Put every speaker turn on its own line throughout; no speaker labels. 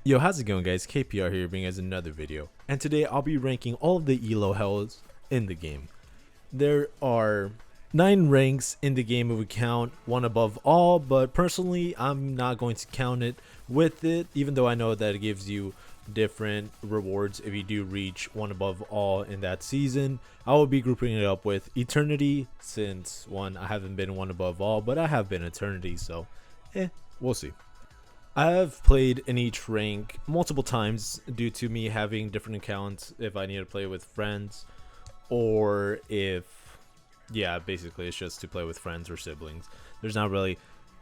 Yo, how's it going, guys? KPR here bringing us another video, and today I'll be ranking all of the elo hells in the game. There are 9 ranks in the game if we count one above all, but personally I'm not going to count it with it, even though I know that it gives you different rewards if you do reach one above all in that season. I will be grouping it up with Eternity, since one, I haven't been one above all, but I have been Eternity, so we'll see. I have played in each rank multiple times due to me having different accounts if I need to play with friends, or if, yeah, basically it's just to play with friends or siblings. There's not really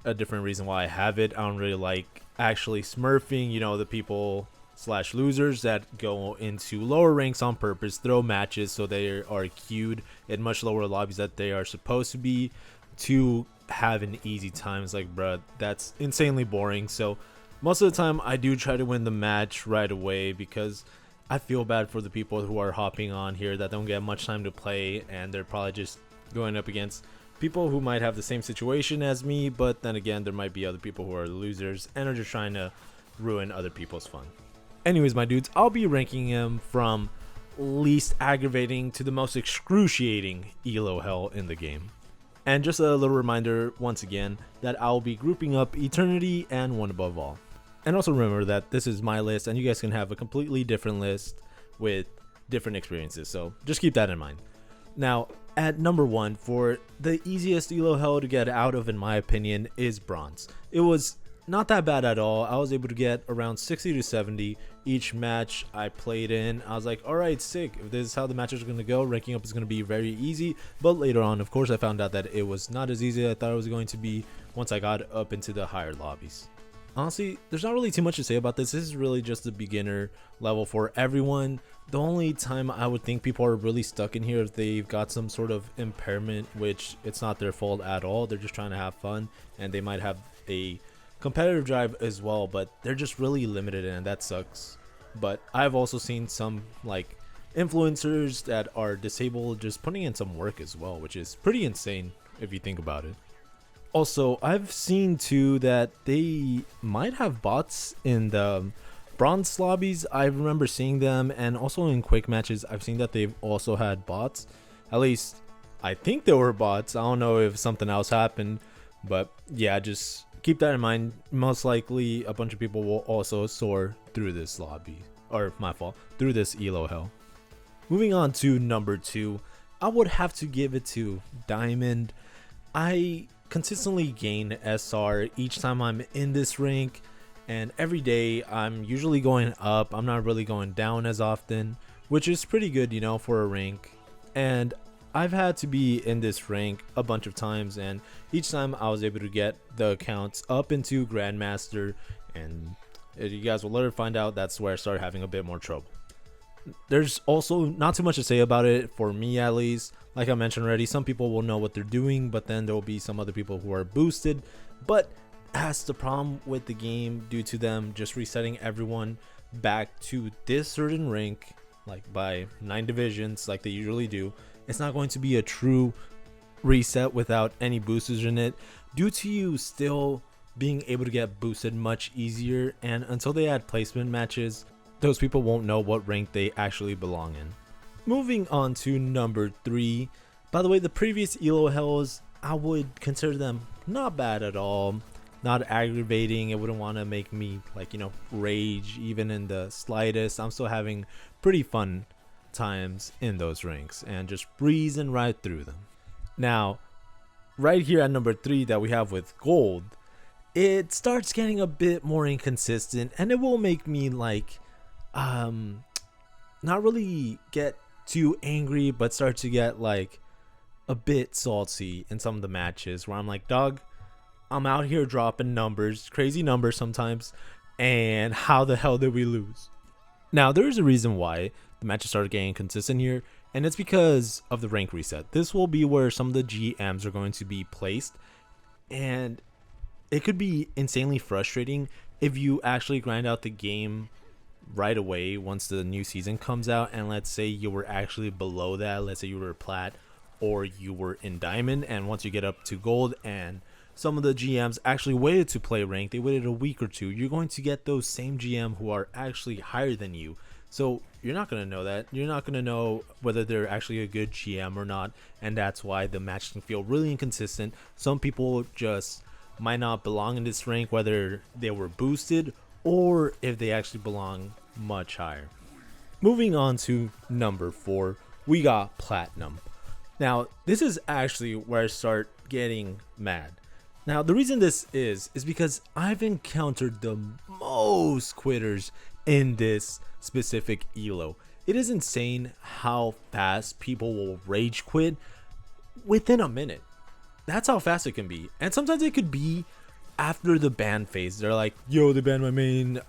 a different reason why I have it. I don't really like actually smurfing, the people slash losers that go into lower ranks on purpose, throw matches so they are queued in much lower lobbies that they are supposed to be to have an easy time. It's like, bruh, that's insanely boring. So most of the time I do try to win the match right away, because I feel bad for the people who are hopping on here that don't get much time to play, and they're probably just going up against people who might have the same situation as me, but then again there might be other people who are losers and are just trying to ruin other people's fun. Anyways, my dudes, I'll be ranking him from least aggravating to the most excruciating elo hell in the game. And just a little reminder once again that I'll be grouping up Eternity and One Above All. And also remember that this is my list and you guys can have a completely different list with different experiences, so just keep that in mind. Now, at number 1, for the easiest elo hell to get out of in my opinion is Bronze. It was not that bad at all. I was able to get around 60 to 70 each match I played in. I was like, alright, sick. If this is how the matches are going to go, ranking up is going to be very easy. But later on, of course, I found out that it was not as easy as I thought it was going to be once I got up into the higher lobbies. Honestly, there's not really too much to say about this. This is really just the beginner level for everyone. The only time I would think people are really stuck in here if they've got some sort of impairment, which it's not their fault at all. They're just trying to have fun, and they might have a competitive drive as well, but they're just really limited, and that sucks. But I've also seen some like influencers that are disabled just putting in some work as well, which is pretty insane if you think about it. Also, I've seen too that they might have bots in the bronze lobbies. I remember seeing them, and also in quick matches I've seen that they've also had bots. At least I think there were bots. I don't know if something else happened, but yeah, just keep that in mind. Most likely a bunch of people will also soar through this lobby, or my fault, through this elo hell. Moving on to number 2, I would have to give it to Diamond. I consistently gain SR each time I'm in this rank, and every day I'm usually going up. I'm not really going down as often, which is pretty good, for a rank. And I've had to be in this rank a bunch of times, and each time I was able to get the accounts up into Grandmaster, and you guys will later find out that's where I started having a bit more trouble. There's also not too much to say about it, for me at least. Like I mentioned already, some people will know what they're doing, but then there will be some other people who are boosted. But that's the problem with the game, due to them just resetting everyone back to this certain rank, like by 9 divisions like they usually do. It's not going to be a true reset without any boosters in it, due to you still being able to get boosted much easier, and until they add placement matches, those people won't know what rank they actually belong in. Moving on to number 3. By the way, the previous elo hells, I would consider them not bad at all, not aggravating. It wouldn't want to make me rage even in the slightest. I'm still having pretty fun times in those ranks and just breezing right through them. Now, right here at number 3 that we have with gold, it starts getting a bit more inconsistent, and it will make me not really get too angry, but start to get a bit salty in some of the matches where I'm like, dog, I'm out here dropping numbers, crazy numbers sometimes, and how the hell did we lose? Now, there's a reason why the matches started getting consistent here, and it's because of the rank reset. This will be where some of the GMs are going to be placed, and it could be insanely frustrating if you actually grind out the game right away once the new season comes out, and let's say you were actually below that. Let's say you were plat or you were in diamond, and once you get up to gold and some of the GMs actually waited to play ranked, they waited a week or two, you're going to get those same GM who are actually higher than you. So you're not going to know that. You're not going to know whether they're actually a good GM or not. And that's why the match can feel really inconsistent. Some people just might not belong in this rank, whether they were boosted or if they actually belong much higher. Moving on to number 4, we got Platinum. Now, this is actually where I start getting mad. Now, the reason this is because I've encountered the most quitters in this specific elo. It is insane how fast people will rage quit within a minute. That's how fast it can be. And sometimes it could be after the ban phase. They're like, yo, they banned my main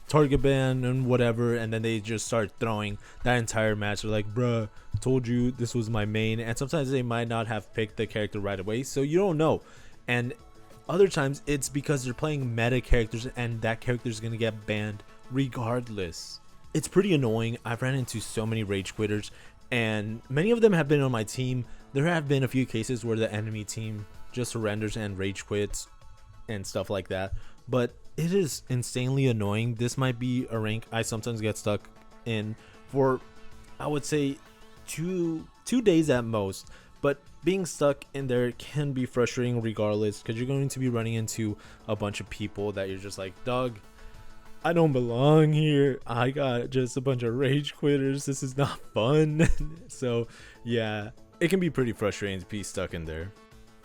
target ban and whatever, and then they just start throwing that entire match. They're like, bruh, told you this was my main. And sometimes they might not have picked the character right away, so you don't know. And other times it's because they're playing meta characters and that character is going to get banned regardless. It's pretty annoying. I've ran into so many rage quitters, and many of them have been on my team. There have been a few cases where the enemy team just surrenders and rage quits and stuff like that, but it is insanely annoying. This might be a rank I sometimes get stuck in for, I would say, two days at most. But being stuck in there can be frustrating regardless, because you're going to be running into a bunch of people that you're just like, dog, I don't belong here. I got just a bunch of rage quitters. This is not fun. So yeah, it can be pretty frustrating to be stuck in there.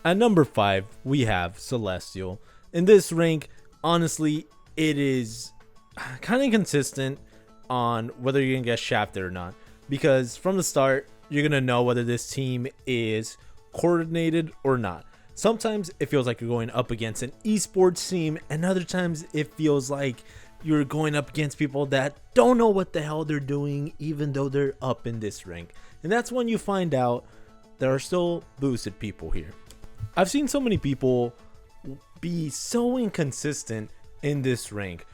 At number 5, we have Celestial. In this rank, honestly, it is kind of inconsistent on whether you're going to get shafted or not, because from the start, you're going to know whether this team is coordinated or not. Sometimes it feels like you're going up against an esports team, and other times it feels like you're going up against people that don't know what the hell they're doing, even though they're up in this rank. And that's when you find out there are still boosted people here. I've seen so many people be so inconsistent in this rank,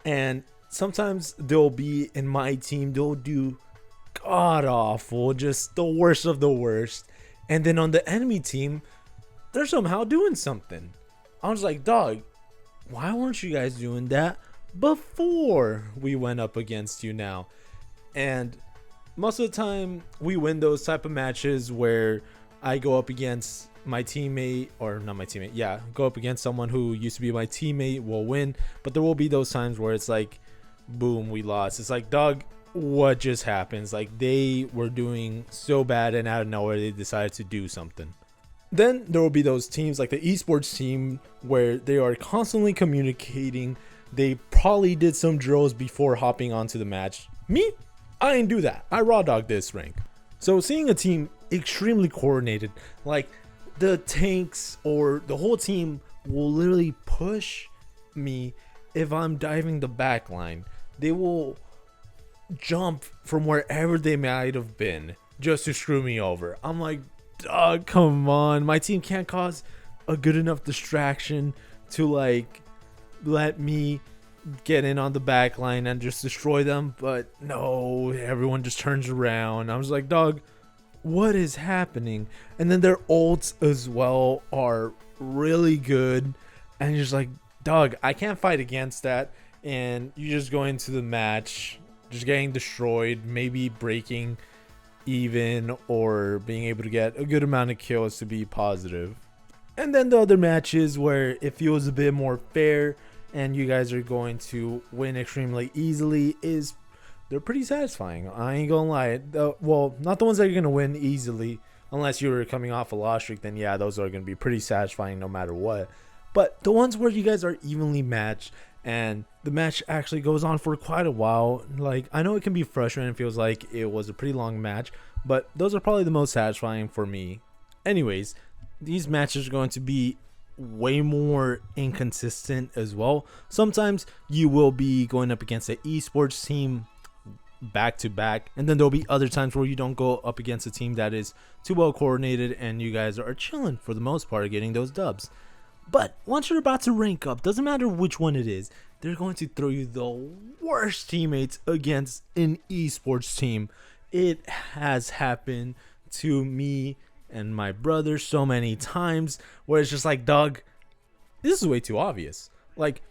and sometimes they'll be in my team, they'll do god awful, just the worst of the worst, and then on the enemy team they're somehow doing something. I was like, dog, why weren't you guys doing that before we went up against you now? And most of the time we win those type of matches where I go up against my teammate, or not my teammate, yeah, go up against someone who used to be my teammate, will win. But there will be those times where it's like, boom, we lost. It's like, dog, what just happens? Like, they were doing so bad and out of nowhere they decided to do something. Then there will be those teams like the esports team where they are constantly communicating. They probably did some drills before hopping onto the match. Me, I ain't do that. I raw dog this rank. So seeing a team extremely coordinated, like the tanks or the whole team will literally push me if I'm diving the back line. They will jump from wherever they might have been just to screw me over. I'm like, dog, come on. My team can't cause a good enough distraction to like let me get in on the back line and just destroy them. But no, everyone just turns around. I was like, dog, what is happening? And then their ults as well are really good, and you're just like, dog, I can't fight against that. And you just go into the match just getting destroyed, maybe breaking even or being able to get a good amount of kills to be positive. And then the other matches where it feels a bit more fair and you guys are going to win extremely easily, they're pretty satisfying. I ain't gonna lie. Well, not the ones that you're gonna win easily, unless you're coming off a loss streak. Then yeah, those are gonna be pretty satisfying no matter what. But the ones where you guys are evenly matched and the match actually goes on for quite a while, like, I know it can be frustrating. It feels like it was a pretty long match, but those are probably the most satisfying for me. Anyways, these matches are going to be way more inconsistent as well. Sometimes you will be going up against an esports team back to back, and then there'll be other times where you don't go up against a team that is too well coordinated and you guys are chilling for the most part, getting those dubs. But once you're about to rank up, doesn't matter which one it is, they're going to throw you the worst teammates against an esports team. It has happened to me and my brother so many times where it's just like, dog, this is way too obvious. Like,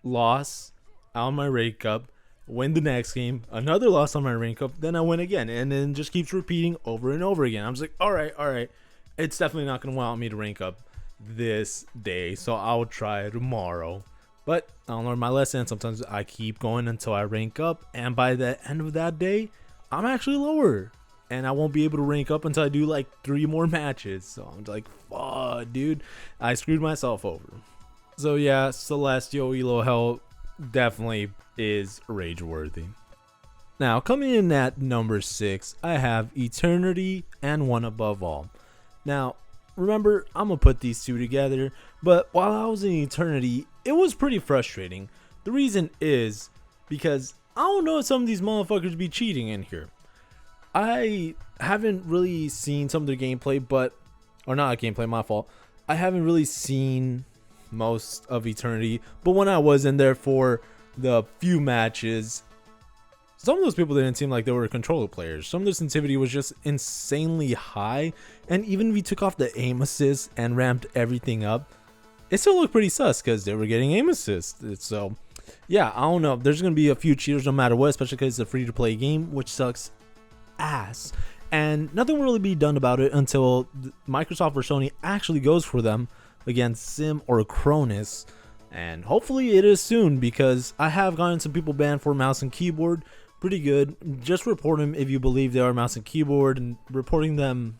loss on my rank up, win the next game, another loss on my rank up, then I win again, and then just keeps repeating over and over again. I'm just like, all right, it's definitely not gonna want me to rank up this day, so I'll try tomorrow. But I'll learn my lesson. Sometimes I keep going until I rank up, and by the end of that day, I'm actually lower, and I won't be able to rank up until I do like 3 more matches. So I'm like, fuck, dude, I screwed myself over. So yeah, Celestial Elo Hell definitely is rage worthy. Now, coming in at number 6, I have Eternity and One Above All. Now, remember, I'm gonna put these two together, but while I was in Eternity, it was pretty frustrating. The reason is because I don't know if some of these motherfuckers be cheating in here. I haven't really seen some of their gameplay, or not gameplay, my fault. I haven't really seen most of Eternity, but when I was in there for the few matches, some of those people didn't seem like they were controller players. Some of their sensitivity was just insanely high, and even if we took off the aim assist and ramped everything up, it still looked pretty sus because they were getting aim assist. So yeah, I don't know, there's gonna be a few cheaters no matter what, especially because it's a free to play game, which sucks ass, and nothing will really be done about it until Microsoft or Sony actually goes for them against Sim or Cronus, and hopefully it is soon, because I have gotten some people banned for mouse and keyboard. Pretty good. Just report them if you believe they are mouse and keyboard, and reporting them,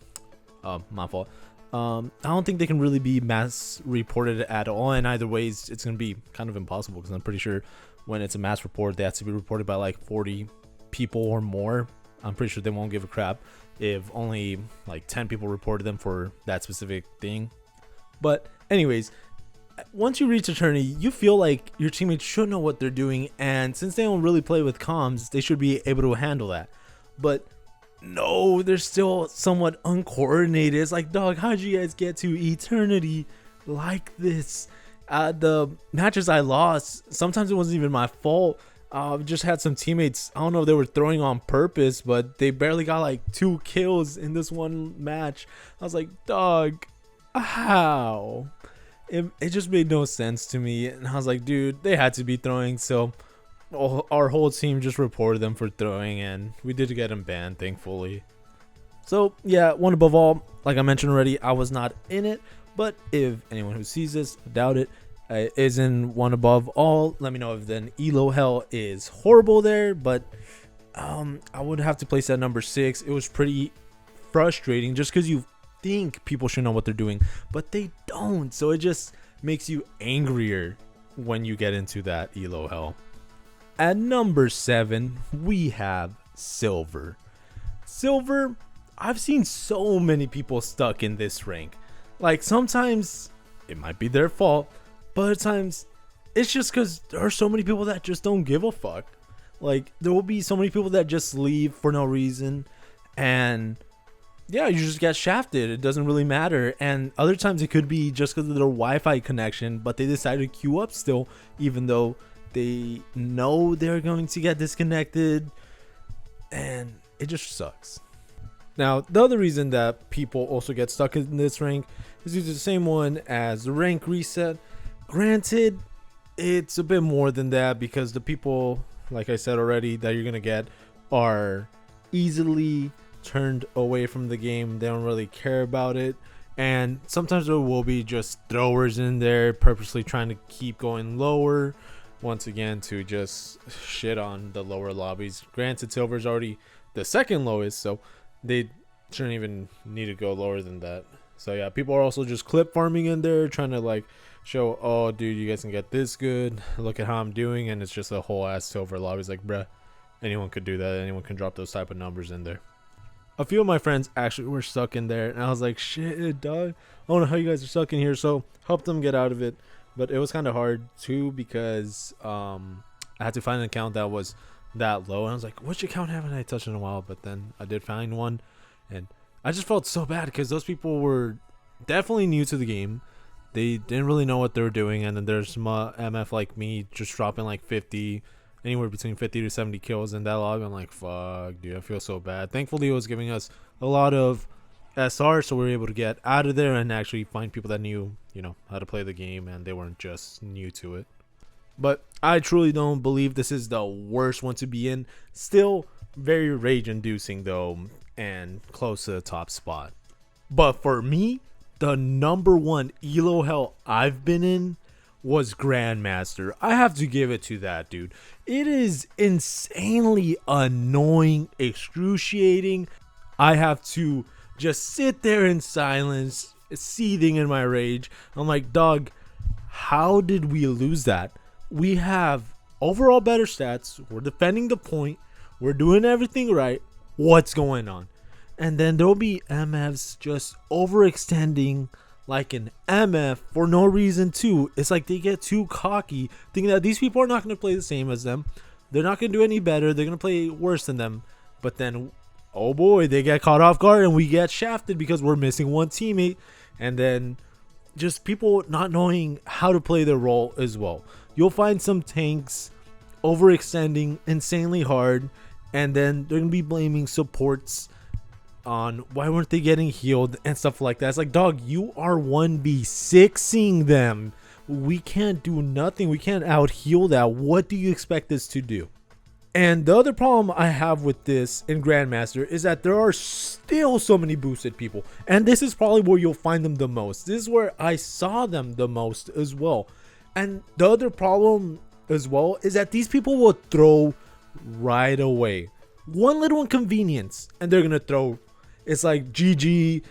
my fault. I don't think they can really be mass reported at all, and either ways it's gonna be kind of impossible, because I'm pretty sure when it's a mass report they have to be reported by like 40 people or more. I'm pretty sure they won't give a crap if only like 10 people reported them for that specific thing. But anyways, once you reach Eternity, you feel like your teammates should know what they're doing, and since they don't really play with comms, they should be able to handle that. But no, they're still somewhat uncoordinated. It's like, dog, how'd you guys get to Eternity like this? The matches I lost, sometimes it wasn't even my fault. Just had some teammates, I don't know if they were throwing on purpose, but they barely got like 2 kills in this one match. I was like, dog, how? It just made no sense to me, and I was like, dude, they had to be throwing. So our whole team just reported them for throwing, and we did get them banned, thankfully. So yeah, One Above All, like I mentioned already, I was not in it, but if anyone who sees this, I doubt it, is in One Above All, let me know if then Elo Hell is horrible there. But I would have to place that number 6. It was pretty frustrating just because you think people should know what they're doing, but they don't, so it just makes you angrier when you get into that Elo Hell. At number 7, we have Silver. I've seen so many people stuck in this rank. Like, sometimes it might be their fault, but at times it's just because there are so many people that just don't give a fuck. Like, there will be so many people that just leave for no reason, and yeah, you just get shafted. It doesn't really matter. And other times it could be just because of their Wi-Fi connection, but they decided to queue up still, even though they know they're going to get disconnected, and it just sucks. Now, the other reason that people also get stuck in this rank is due to the same one as the rank reset. Granted, it's a bit more than that, because the people, like I said already, that you're gonna get are easily turned away from the game. They don't really care about it, and sometimes there will be just throwers in there purposely trying to keep going lower, once again to just shit on the lower lobbies. Granted, Silver's already the second lowest, so they shouldn't even need to go lower than that. So yeah, people are also just clip farming in there, trying to like show, oh dude, you guys can get this good, look at how I'm doing, and it's just a whole ass Silver lobby. It's like, bruh, anyone could do that. Anyone can drop those type of numbers in there. A few of my friends actually were stuck in there, and I was like, shit, dog, I don't know how you guys are stuck in here, so help them get out of it. But it was kind of hard too, because I had to find an account that was that low, and I was like, which account haven't I touched in a while? But then I did find one, and I just felt so bad because those people were definitely new to the game. They didn't really know what they were doing, and then there's some MF like me just dropping like 50, anywhere between 50 to 70 kills in that lobby. I'm like, fuck, dude, I feel so bad. Thankfully, it was giving us a lot of SR, so we were able to get out of there and actually find people that knew, how to play the game, and they weren't just new to it. But I truly don't believe this is the worst one to be in. Still very rage inducing though, and close to the top spot. But for me, the number one elo hell I've been in was Grandmaster. I have to give it to that dude. It is insanely annoying, excruciating. I have to just sit there in silence, seething in my rage. I'm like, dog, how did we lose that? We have overall better stats. We're defending the point. We're doing everything right. What's going on? And then there'll be MFs just overextending like an MF for no reason too. It's like they get too cocky, thinking that these people are not going to play the same as them. They're not going to do any better. They're going to play worse than them. But then, oh boy, they get caught off guard and we get shafted because we're missing one teammate. And then just people not knowing how to play their role as well. You'll find some tanks overextending insanely hard, and then they're going to be blaming supports on why weren't they getting healed and stuff like that. It's like, dog, you are 1v6ing them. We can't do nothing. We can't out heal that. What do you expect us to do? And the other problem I have with this in Grandmaster is that there are still so many boosted people, and this is probably where you'll find them the most. This is where I saw them the most as well. And the other problem as well is that these people will throw right away. One little inconvenience and they're gonna throw. It's like GG,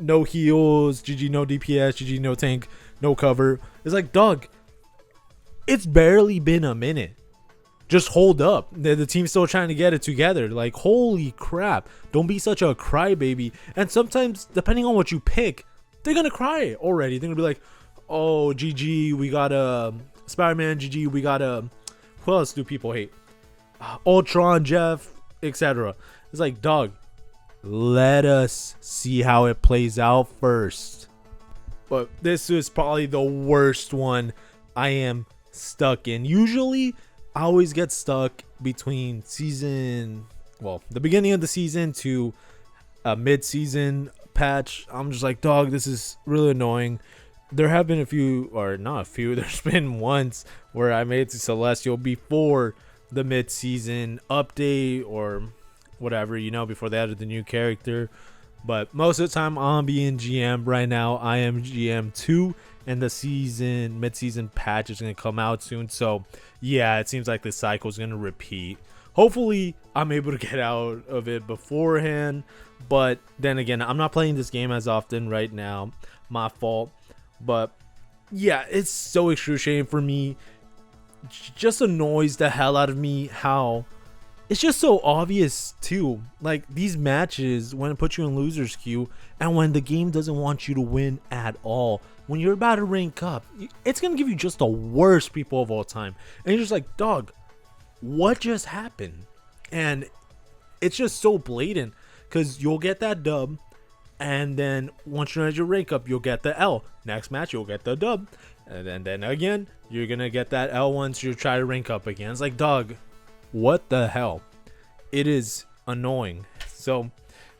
no heals, GG, no DPS, GG, no tank, no cover. It's like, dog, it's barely been a minute. Just hold up. The team's still trying to get it together. Like, holy crap. Don't be such a crybaby. And sometimes, depending on what you pick, they're going to cry already. They're going to be like, oh, GG, we got a Spider-Man, GG, we got a... Who else do people hate? Ultron, Jeff, etc. It's like, dog, let us see how it plays out first. But this is probably the worst one I am stuck in. Usually, I always get stuck between the beginning of the season to a mid-season patch. I'm just like, dog, this is really annoying. There have been a few, or not a few, there's been once where I made it to Celestial before the mid-season update or whatever, before they added the new character. But most of the time I'm being GM. Right now I am GM 2, and the mid-season patch is going to come out soon. So yeah, it seems like the cycle is going to repeat. Hopefully I'm able to get out of it beforehand, but then again, I'm not playing this game as often right now. My fault. But yeah, it's so excruciating for me. Just annoys the hell out of me how it's just so obvious too. Like, these matches, when it puts you in loser's queue and when the game doesn't want you to win at all, when you're about to rank up, it's gonna give you just the worst people of all time, and you're just like, dog, what just happened? And it's just so blatant, because you'll get that dub, and then once you're at your rank up, you'll get the L. Next match, you'll get the dub, and then again you're gonna get that L once you try to rank up again. It's like, dog, what the hell? It is annoying. So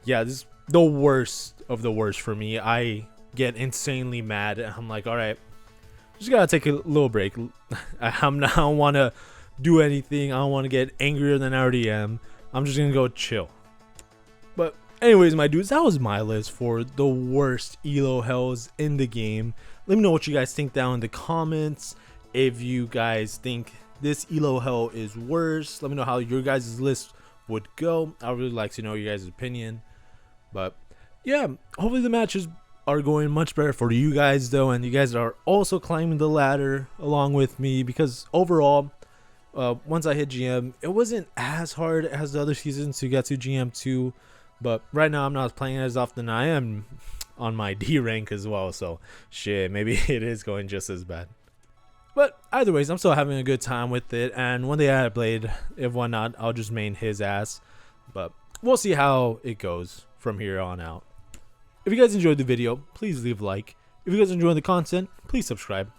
yeah, this is the worst of the worst for me. I get insanely mad, and I'm like, all right, just gotta take a little break. I don't want to do anything. I don't want to get angrier than I already am. I'm just gonna go chill. But anyways, my dudes, that was my list for the worst elo hells in the game. Let me know what you guys think down in the comments. If you guys think this elo hell is worse, let me know how your guys' list would go. I would really like to know your guys' opinion. But yeah, hopefully the matches are going much better for you guys though, and you guys are also climbing the ladder along with me, because overall, once I hit GM, it wasn't as hard as the other seasons to get to GM2. But right now I'm not playing as often. I am on my D rank as well, so shit, maybe it is going just as bad. But either ways, I'm still having a good time with it, and one day I played, if why not, I'll just main his ass. But we'll see how it goes from here on out. If you guys enjoyed the video, please leave a like. If you guys enjoy the content, please subscribe.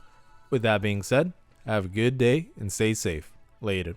With that being said, have a good day and stay safe. Later.